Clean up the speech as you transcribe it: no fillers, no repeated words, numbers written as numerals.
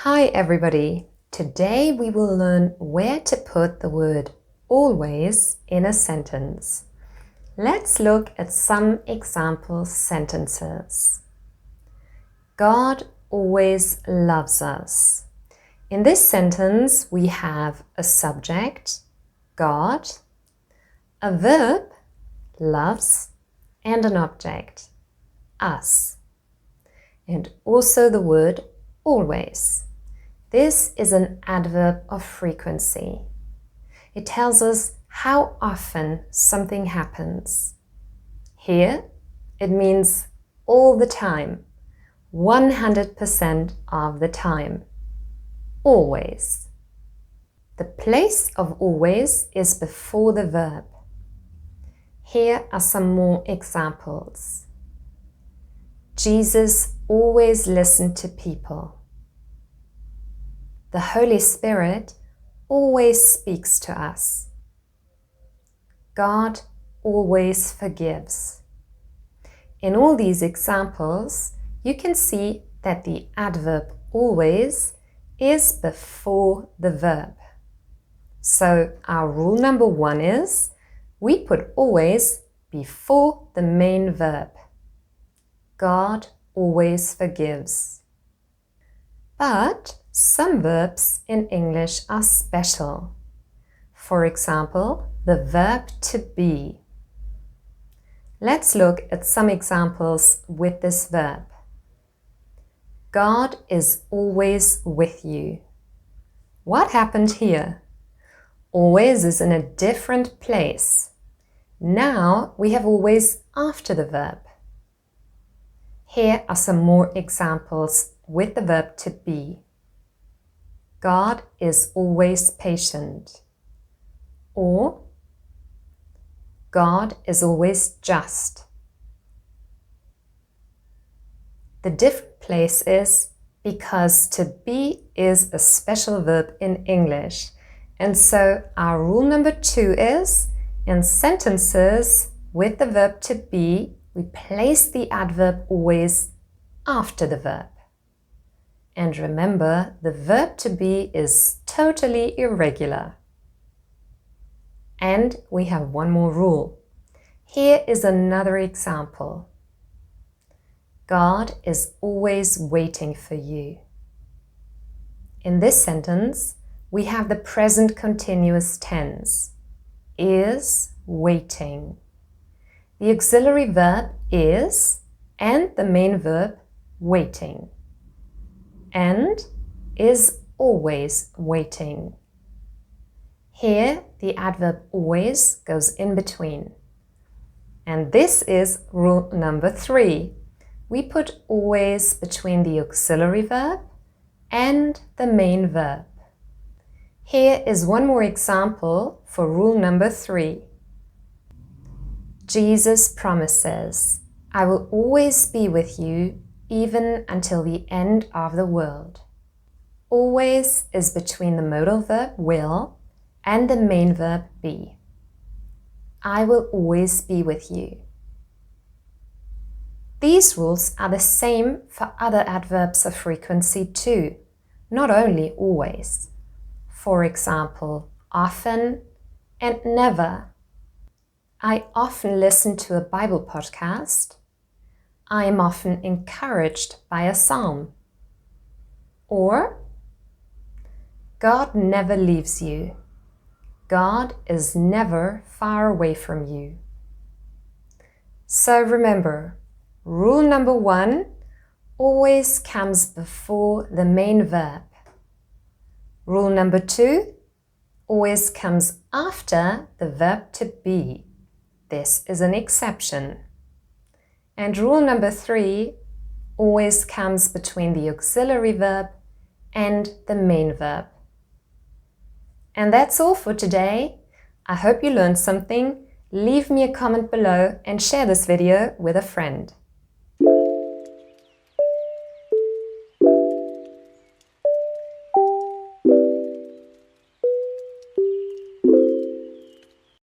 Hi everybody! Today we will learn where to put the word always in a sentence. Let's look at some example sentences. God always loves us. In this sentence we have a subject, God, a verb, loves, and an object, us, and also the word always. This is an adverb of frequency. It tells us how often something happens. Here, it means all the time, 100% of the time, always. The place of always is before the verb. Here are some more examples. Jesus always listened to people. The Holy Spirit always speaks to us. God always forgives. In all these examples, you can see that the adverb always is before the verb. So our rule number 1 is we put always before the main verb. God always forgives. But some verbs in English are special. For example, the verb to be. Let's look at some examples with this verb. God is always with you. What happened here? Always is in a different place. Now we have always after the verb. Here are some more examples with the verb to be. God is always patient. Or God is always just. The different place is because to be is a special verb in English. And so our rule number 2 is in sentences with the verb to be, we place the adverb always after the verb. And remember, the verb to be is totally irregular. And we have one more rule. Here is another example. God is always waiting for you. In this sentence, we have the present continuous tense, is waiting. The auxiliary verb is and the main verb waiting. And is always waiting. Here, the adverb always goes in between. And this is rule number 3. We put always between the auxiliary verb and the main verb. Here is one more example for rule number 3. Jesus promises, I will always be with you even until the end of the world. Always is between the modal verb will and the main verb be. I will always be with you. These rules are the same for other adverbs of frequency too, not only always. For example, often and never. I often listen to a Bible podcast. I am often encouraged by a psalm. Or, God never leaves you. God is never far away from you. So remember, rule number 1 always comes before the main verb. Rule number 2 always comes after the verb to be. This is an exception. And rule number 3 always comes between the auxiliary verb and the main verb. And that's all for today. I hope you learned something. Leave me a comment below and share this video with a friend.